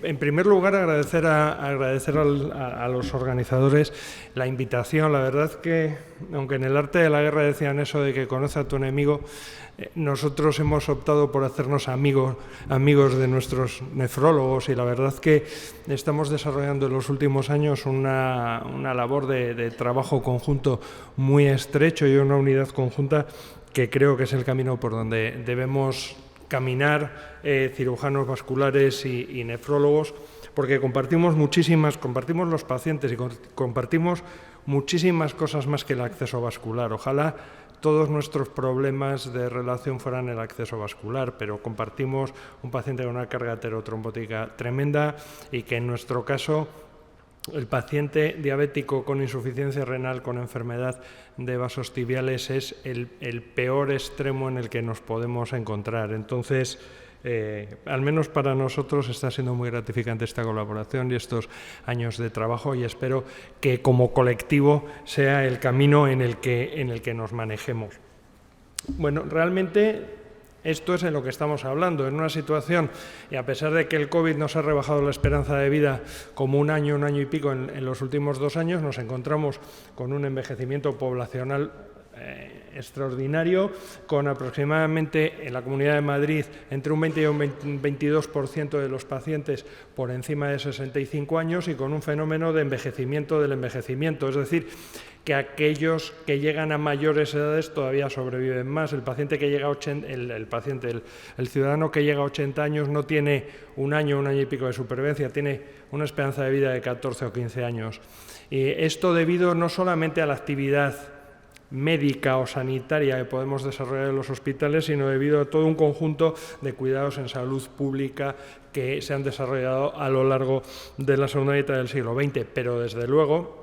En primer lugar, agradecer a los organizadores la invitación. La verdad que, aunque en el arte de la guerra decían eso de que conoce a tu enemigo, nosotros hemos optado por hacernos amigos de nuestros nefrólogos, y la verdad que estamos desarrollando en los últimos años una labor de trabajo conjunto muy estrecho y una unidad conjunta que creo que es el camino por donde debemos caminar, cirujanos vasculares y nefrólogos, porque compartimos los pacientes y compartimos muchísimas cosas más que el acceso vascular. Ojalá todos nuestros problemas de relación fueran el acceso vascular, pero compartimos un paciente con una carga aterotrombótica tremenda, y que en nuestro caso el paciente diabético con insuficiencia renal, con enfermedad de vasos tibiales, es el peor extremo en el que nos podemos encontrar. Entonces, al menos para nosotros está siendo muy gratificante esta colaboración y estos años de trabajo, y espero que como colectivo sea el camino en el que nos manejemos. Bueno, realmente esto es en lo que estamos hablando, en una situación, y a pesar de que el COVID nos ha rebajado la esperanza de vida como un año y pico en los últimos 2 años, nos encontramos con un envejecimiento poblacional extraordinario, con aproximadamente en la Comunidad de Madrid entre un 20 y un 22% de los pacientes por encima de 65 años, y con un fenómeno de envejecimiento del envejecimiento, es decir, que aquellos que llegan a mayores edades todavía sobreviven más. El paciente que llega a 80, el ciudadano que llega a 80 años no tiene un año y pico de supervivencia, tiene una esperanza de vida de 14 o 15 años. Y esto debido no solamente a la actividad médica o sanitaria que podemos desarrollar en los hospitales, sino debido a todo un conjunto de cuidados en salud pública que se han desarrollado a lo largo de la segunda mitad del siglo XX. Pero, desde luego,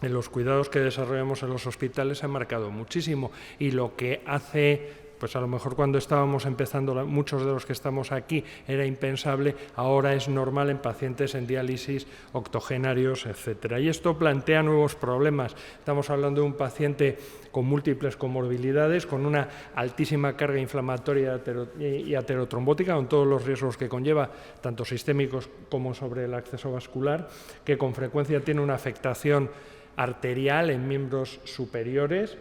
en los cuidados que desarrollamos en los hospitales se ha marcado muchísimo, y lo que hace, pues a lo mejor cuando estábamos empezando, muchos de los que estamos aquí, era impensable, ahora es normal en pacientes en diálisis, octogenarios, etc. Y esto plantea nuevos problemas. Estamos hablando de un paciente con múltiples comorbilidades, con una altísima carga inflamatoria y aterotrombótica, con todos los riesgos que conlleva, tanto sistémicos como sobre el acceso vascular, que con frecuencia tiene una afectación arterial en miembros superiores,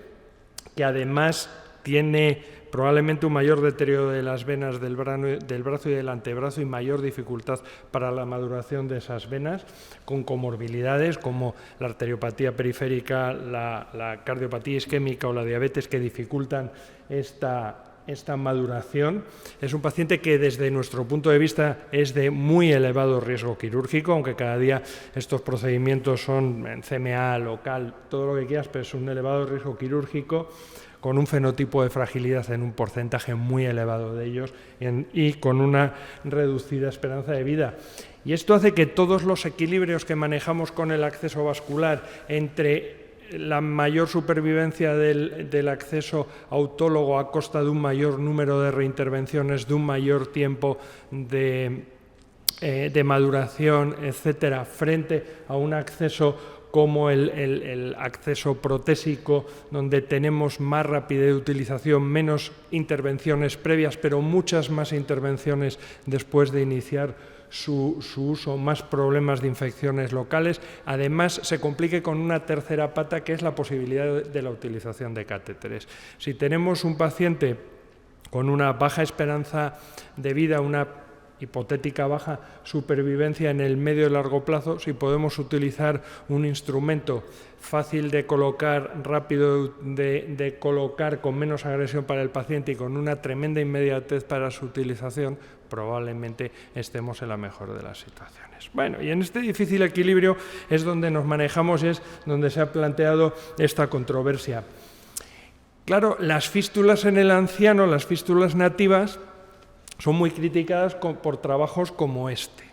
que además tiene probablemente un mayor deterioro de las venas del brazo y del antebrazo, y mayor dificultad para la maduración de esas venas, con comorbilidades como la arteriopatía periférica, la cardiopatía isquémica o la diabetes, que dificultan esta maduración. Es un paciente que, desde nuestro punto de vista, es de muy elevado riesgo quirúrgico, aunque cada día estos procedimientos son en CMA local, todo lo que quieras, pero es un elevado riesgo quirúrgico, con un fenotipo de fragilidad en un porcentaje muy elevado de ellos, y con una reducida esperanza de vida. Y esto hace que todos los equilibrios que manejamos con el acceso vascular, entre la mayor supervivencia del acceso autólogo a costa de un mayor número de reintervenciones, de un mayor tiempo de maduración, etcétera, frente a un acceso como el acceso protésico, donde tenemos más rapidez de utilización, menos intervenciones previas, pero muchas más intervenciones después de iniciar su uso, más problemas de infecciones locales. Además, se complique con una tercera pata, que es la posibilidad de la utilización de catéteres. Si tenemos un paciente con una baja esperanza de vida, una hipotética baja supervivencia en el medio y largo plazo, si podemos utilizar un instrumento fácil de colocar, rápido de colocar, con menos agresión para el paciente y con una tremenda inmediatez para su utilización, probablemente estemos en la mejor de las situaciones. Bueno, y en este difícil equilibrio es donde nos manejamos y es donde se ha planteado esta controversia. Claro, las fístulas en el anciano, las fístulas nativas, son muy criticadas por trabajos como este.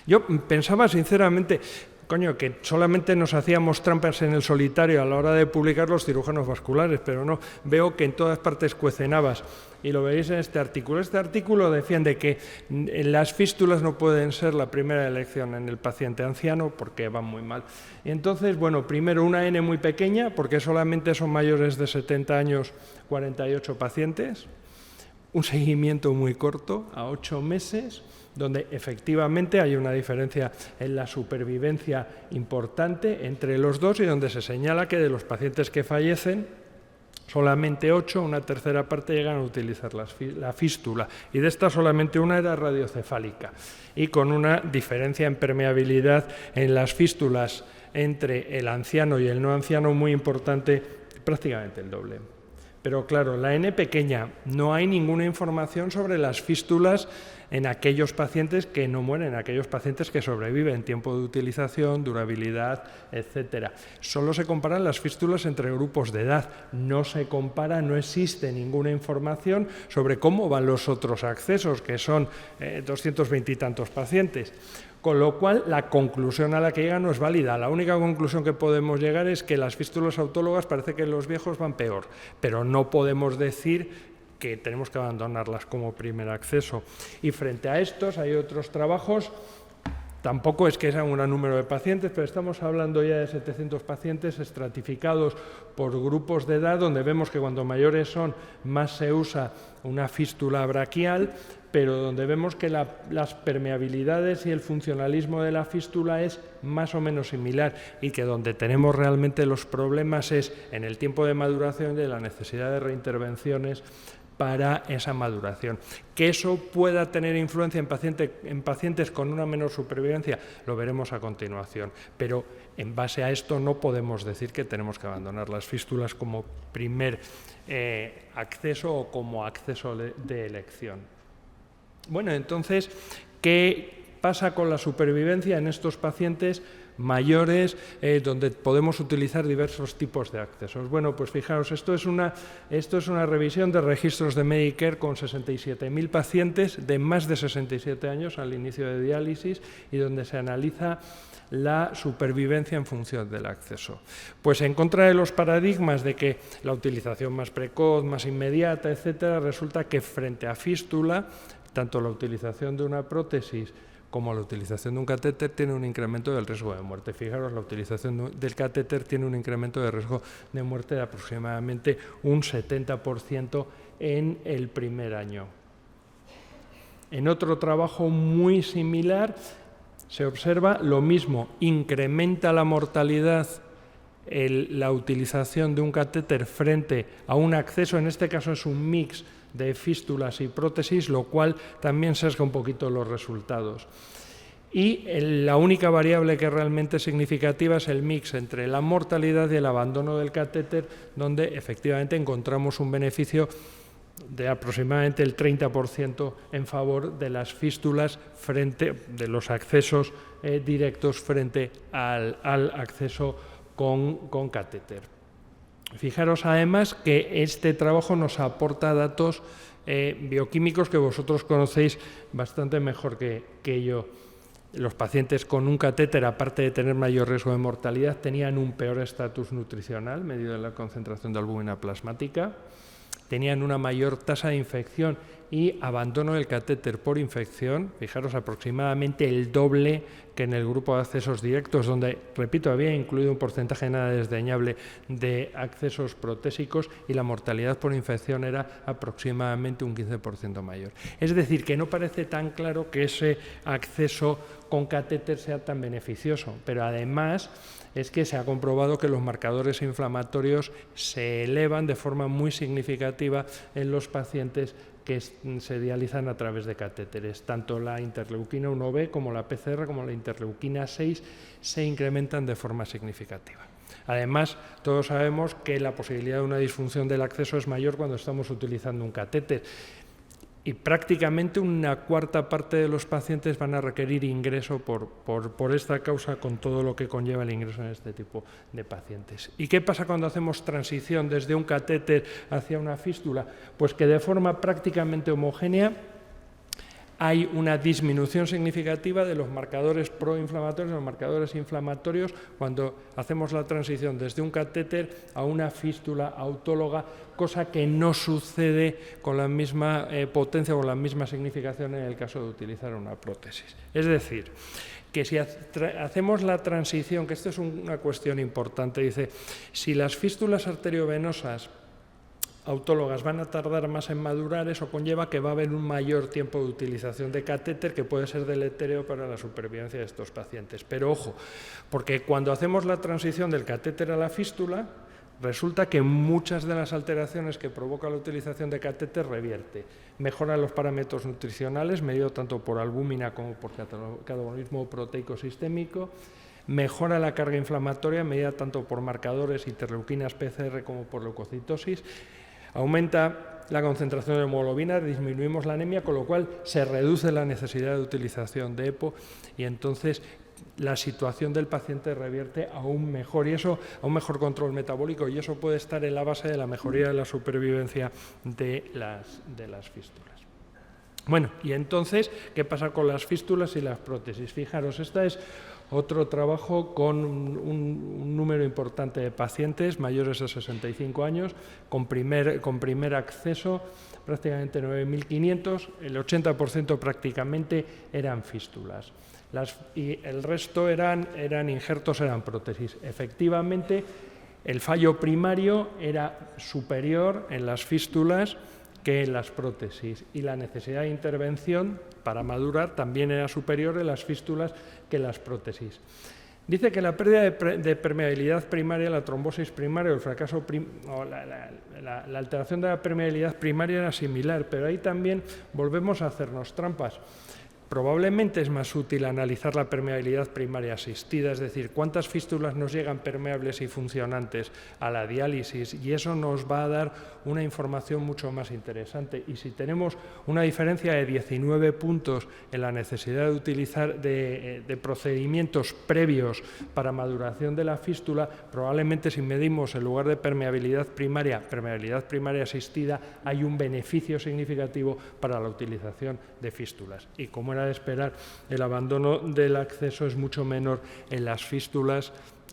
Yo pensaba sinceramente, que solamente nos hacíamos trampas en el solitario a la hora de publicar los cirujanos vasculares, pero no, veo que en todas partes cuecen habas, y lo veréis en este artículo. Este artículo defiende que las fístulas no pueden ser la primera elección en el paciente anciano porque van muy mal. Y entonces, bueno, primero una N muy pequeña, porque solamente son mayores de 70 años 48 pacientes. un seguimiento muy corto, a 8 meses, donde efectivamente hay una diferencia en la supervivencia importante entre los dos y donde se señala que de los pacientes que fallecen, solamente 8, una tercera parte llegan a utilizar la fístula, y de esta solamente una era radiocefálica, y con una diferencia en permeabilidad en las fístulas entre el anciano y el no anciano muy importante, prácticamente el doble. Pero claro, la N pequeña, no hay ninguna información sobre las fístulas en aquellos pacientes que no mueren, aquellos pacientes que sobreviven, tiempo de utilización, durabilidad, etcétera. Solo se comparan las fístulas entre grupos de edad, no se compara, no existe ninguna información sobre cómo van los otros accesos, que son 220 y tantos pacientes. Con lo cual, la conclusión a la que llega no es válida. La única conclusión que podemos llegar es que las fístulas autólogas parece que los viejos van peor, pero no podemos decir que tenemos que abandonarlas como primer acceso. Y frente a estos hay otros trabajos, tampoco es que sea un gran número de pacientes, pero estamos hablando ya de 700 pacientes estratificados por grupos de edad, donde vemos que cuanto mayores son, más se usa una fístula braquial, pero donde vemos que las permeabilidades y el funcionalismo de la fístula es más o menos similar, y que donde tenemos realmente los problemas es en el tiempo de maduración y de la necesidad de reintervenciones para esa maduración. Que eso pueda tener influencia en pacientes con una menor supervivencia, lo veremos a continuación, pero en base a esto no podemos decir que tenemos que abandonar las fístulas como primer acceso o como acceso de elección. Bueno, entonces, ¿qué pasa con la supervivencia en estos pacientes mayores donde podemos utilizar diversos tipos de accesos? Bueno, pues fijaros, esto es una revisión de registros de Medicare con 67.000 pacientes de más de 67 años al inicio de diálisis, y donde se analiza la supervivencia en función del acceso. Pues en contra de los paradigmas de que la utilización más precoz, más inmediata, etcétera, resulta que frente a fístula, tanto la utilización de una prótesis como la utilización de un catéter tiene un incremento del riesgo de muerte. Fijaros, la utilización del catéter tiene un incremento de riesgo de muerte de aproximadamente un 70% en el primer año. En otro trabajo muy similar se observa lo mismo, incrementa la mortalidad la utilización de un catéter frente a un acceso, en este caso es un mix de fístulas y prótesis, lo cual también sesga un poquito los resultados. Y la única variable que es realmente significativa es el mix entre la mortalidad y el abandono del catéter, donde efectivamente encontramos un beneficio de aproximadamente el 30% en favor de las fístulas de los accesos directos frente al acceso con catéter. Fijaros además que este trabajo nos aporta datos bioquímicos que vosotros conocéis bastante mejor que yo. Los pacientes con un catéter, aparte de tener mayor riesgo de mortalidad, tenían un peor estatus nutricional, medido en la concentración de albúmina plasmática, tenían una mayor tasa de infección y abandono del catéter por infección, fijaros, aproximadamente el doble que en el grupo de accesos directos, donde, repito, había incluido un porcentaje nada desdeñable de accesos protésicos, y la mortalidad por infección era aproximadamente un 15% mayor. Es decir, que no parece tan claro que ese acceso con catéter sea tan beneficioso, pero además es que se ha comprobado que los marcadores inflamatorios se elevan de forma muy significativa en los pacientes que se dializan a través de catéteres. Tanto la interleuquina 1B como la PCR como la interleuquina 6 se incrementan de forma significativa. Además, todos sabemos que la posibilidad de una disfunción del acceso es mayor cuando estamos utilizando un catéter. Y prácticamente una cuarta parte de los pacientes van a requerir ingreso por esta causa, con todo lo que conlleva el ingreso en este tipo de pacientes. ¿Y qué pasa cuando hacemos transición desde un catéter hacia una fístula? Pues que de forma prácticamente homogénea hay una disminución significativa de los marcadores proinflamatorios, los marcadores inflamatorios, cuando hacemos la transición desde un catéter a una fístula autóloga, cosa que no sucede con la misma potencia o la misma significación en el caso de utilizar una prótesis. Es decir, que si hacemos la transición, que esto es una cuestión importante, dice, si las fístulas arteriovenosas autólogas van a tardar más en madurar, eso conlleva que va a haber un mayor tiempo de utilización de catéter que puede ser deletérea para la supervivencia de estos pacientes. Pero ojo, porque cuando hacemos la transición del catéter a la fístula, resulta que muchas de las alteraciones que provoca la utilización de catéter revierte. Mejora los parámetros nutricionales, medido tanto por albúmina como por catabolismo proteico sistémico. Mejora la carga inflamatoria, medida tanto por marcadores interleuquinas PCR como por leucocitosis. Aumenta la concentración de hemoglobina, disminuimos la anemia, con lo cual se reduce la necesidad de utilización de EPO y entonces la situación del paciente revierte aún mejor, y eso a un mejor control metabólico, y eso puede estar en la base de la mejoría de la supervivencia de las fístulas. Bueno, y entonces, ¿qué pasa con las fístulas y las prótesis? Fijaros, esta es otro trabajo con un número importante de pacientes mayores de 65 años, con primer acceso, prácticamente 9.500, el 80% prácticamente eran fístulas. Y el resto eran injertos, eran prótesis. Efectivamente, el fallo primario era superior en las fístulas que en las prótesis, y la necesidad de intervención para madurar también era superior en las fístulas que en las prótesis. Dice que la pérdida de permeabilidad primaria, la trombosis primaria o el fracaso la alteración de la permeabilidad primaria era similar, pero ahí también volvemos a hacernos trampas. Probablemente es más útil analizar la permeabilidad primaria asistida, es decir, cuántas fístulas nos llegan permeables y funcionantes a la diálisis, y eso nos va a dar una información mucho más interesante. Y si tenemos una diferencia de 19 puntos en la necesidad de utilizar de procedimientos previos para maduración de la fístula, probablemente si medimos en lugar de permeabilidad primaria asistida, hay un beneficio significativo para la utilización de fístulas. Y como era de esperar, el abandono del acceso es mucho menor en las fístulas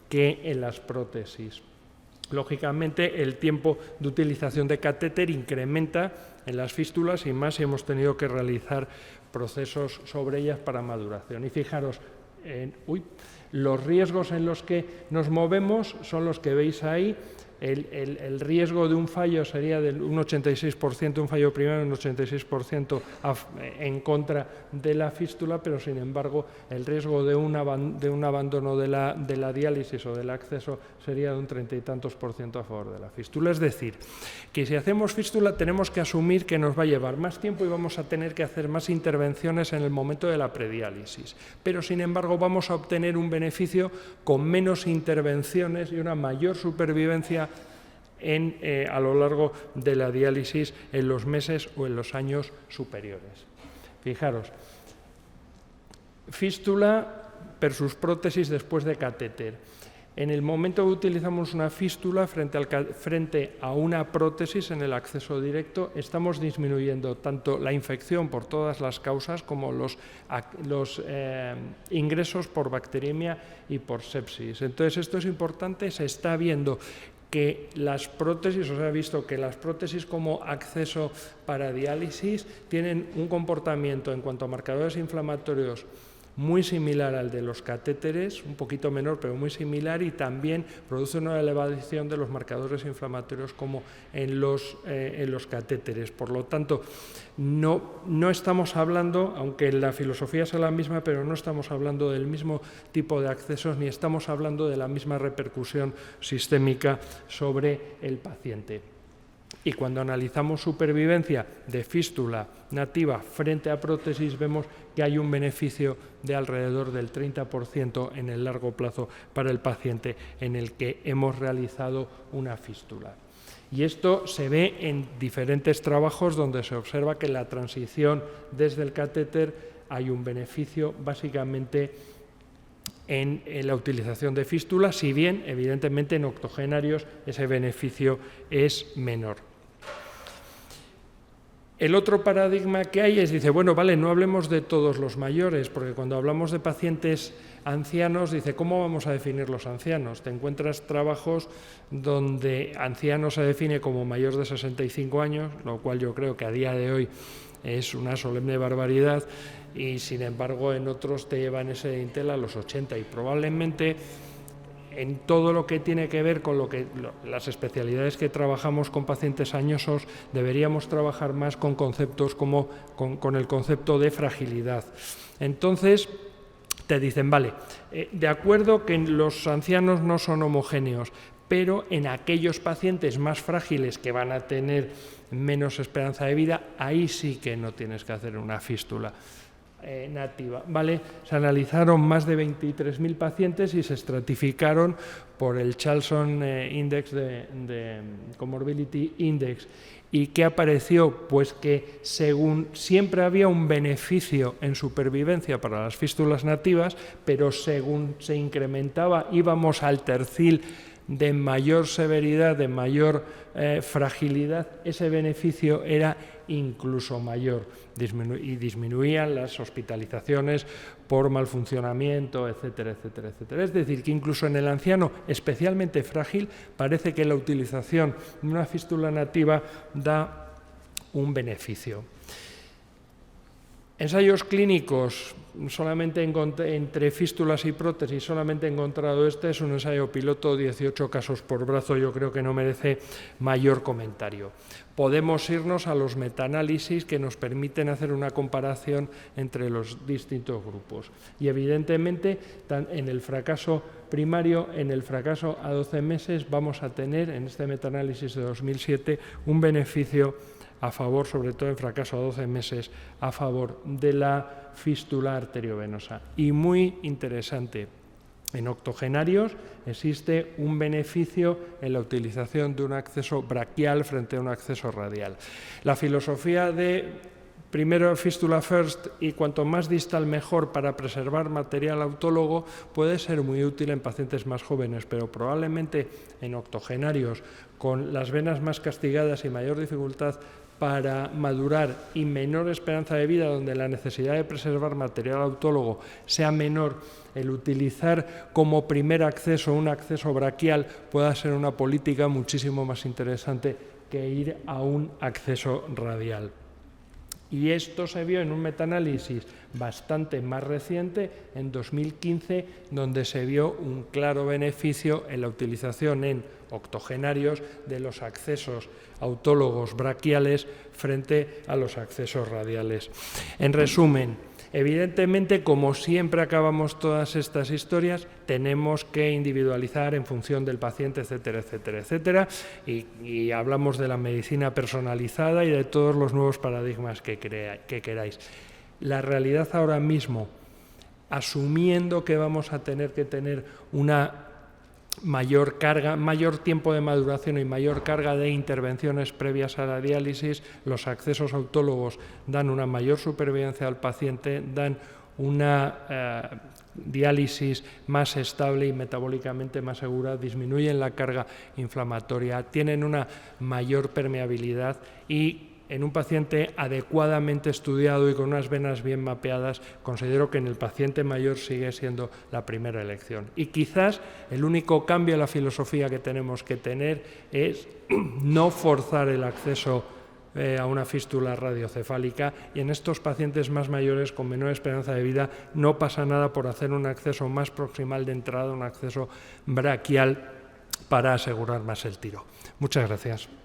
que en las prótesis. Lógicamente, el tiempo de utilización de catéter incrementa en las fístulas, y más si hemos tenido que realizar procesos sobre ellas para maduración. Y fijaros, los riesgos en los que nos movemos son los que veis ahí. El riesgo de un fallo sería de un 86%, un fallo primario, un 86% en contra de la fístula, pero sin embargo el riesgo de un abandono de la diálisis o del acceso sería de un 30 y tantos % a favor de la fístula. Es decir, que si hacemos fístula tenemos que asumir que nos va a llevar más tiempo y vamos a tener que hacer más intervenciones en el momento de la prediálisis, pero sin embargo vamos a obtener un beneficio con menos intervenciones y una mayor supervivencia a lo largo de la diálisis en los meses o en los años superiores. Fijaros, fístula versus prótesis después de catéter. En el momento que utilizamos una fístula frente a una prótesis en el acceso directo, estamos disminuyendo tanto la infección por todas las causas como los ingresos por bacteriemia y por sepsis. Entonces, esto es importante, se está viendo que las prótesis, os he visto que las prótesis como acceso para diálisis tienen un comportamiento en cuanto a marcadores inflamatorios muy similar al de los catéteres, un poquito menor, pero muy similar, y también produce una elevación de los marcadores inflamatorios como en los catéteres. Por lo tanto, no estamos hablando, aunque la filosofía sea la misma, pero no estamos hablando del mismo tipo de accesos ni estamos hablando de la misma repercusión sistémica sobre el paciente. Y cuando analizamos supervivencia de fístula nativa frente a prótesis, vemos que hay un beneficio de alrededor del 30% en el largo plazo para el paciente en el que hemos realizado una fístula. Y esto se ve en diferentes trabajos donde se observa que en la transición desde el catéter hay un beneficio básicamente en la utilización de fístula, si bien evidentemente en octogenarios ese beneficio es menor. El otro paradigma que hay es, dice, bueno, vale, no hablemos de todos los mayores, porque cuando hablamos de pacientes ancianos, dice, ¿cómo vamos a definir los ancianos? Te encuentras trabajos donde anciano se define como mayor de 65 años, lo cual yo creo que a día de hoy es una solemne barbaridad, y sin embargo en otros te llevan ese intel a los 80, y probablemente en todo lo que tiene que ver con las especialidades que trabajamos con pacientes añosos, deberíamos trabajar más con conceptos como con el concepto de fragilidad. Entonces, te dicen, vale, de acuerdo que los ancianos no son homogéneos, pero en aquellos pacientes más frágiles que van a tener menos esperanza de vida, ahí sí que no tienes que hacer una fístula nativa, ¿vale? Se analizaron más de 23.000 pacientes y se estratificaron por el Charlson Index de Comorbidity Index. ¿Y qué apareció? Pues que según siempre había un beneficio en supervivencia para las fístulas nativas, pero según se incrementaba, íbamos al tercil de mayor severidad, de mayor fragilidad, ese beneficio era incluso mayor y disminuían las hospitalizaciones por mal funcionamiento, etcétera, etcétera, etcétera. Es decir, que incluso en el anciano especialmente frágil parece que la utilización de una fístula nativa da un beneficio. Ensayos clínicos, solamente entre fístulas y prótesis, solamente he encontrado es un ensayo piloto, 18 casos por brazo, yo creo que no merece mayor comentario. Podemos irnos a los metaanálisis que nos permiten hacer una comparación entre los distintos grupos. Y evidentemente, en el fracaso primario, en el fracaso a 12 meses, vamos a tener, en este metaanálisis de 2007, un beneficio a favor, sobre todo en fracaso a 12 meses, a favor de la fístula arteriovenosa. Y muy interesante, en octogenarios existe un beneficio en la utilización de un acceso braquial frente a un acceso radial. La filosofía de primero fístula first y cuanto más distal mejor para preservar material autólogo puede ser muy útil en pacientes más jóvenes, pero probablemente en octogenarios con las venas más castigadas y mayor dificultad para madurar y menor esperanza de vida, donde la necesidad de preservar material autólogo sea menor, el utilizar como primer acceso un acceso braquial pueda ser una política muchísimo más interesante que ir a un acceso radial. Y esto se vio en un metaanálisis bastante más reciente, en 2015, donde se vio un claro beneficio en la utilización en octogenarios de los accesos autólogos braquiales frente a los accesos radiales. En resumen, evidentemente, como siempre acabamos todas estas historias, tenemos que individualizar en función del paciente, etcétera, etcétera, etcétera, y hablamos de la medicina personalizada y de todos los nuevos paradigmas que queráis. La realidad ahora mismo, asumiendo que vamos a tener que tener una mayor carga, mayor tiempo de maduración y mayor carga de intervenciones previas a la diálisis, los accesos autólogos dan una mayor supervivencia al paciente, dan una diálisis más estable y metabólicamente más segura, disminuyen la carga inflamatoria, tienen una mayor permeabilidad y en un paciente adecuadamente estudiado y con unas venas bien mapeadas, considero que en el paciente mayor sigue siendo la primera elección. Y quizás el único cambio en la filosofía que tenemos que tener es no forzar el acceso a una fístula radiocefálica, y en estos pacientes más mayores con menor esperanza de vida no pasa nada por hacer un acceso más proximal de entrada, un acceso braquial para asegurar más el tiro. Muchas gracias.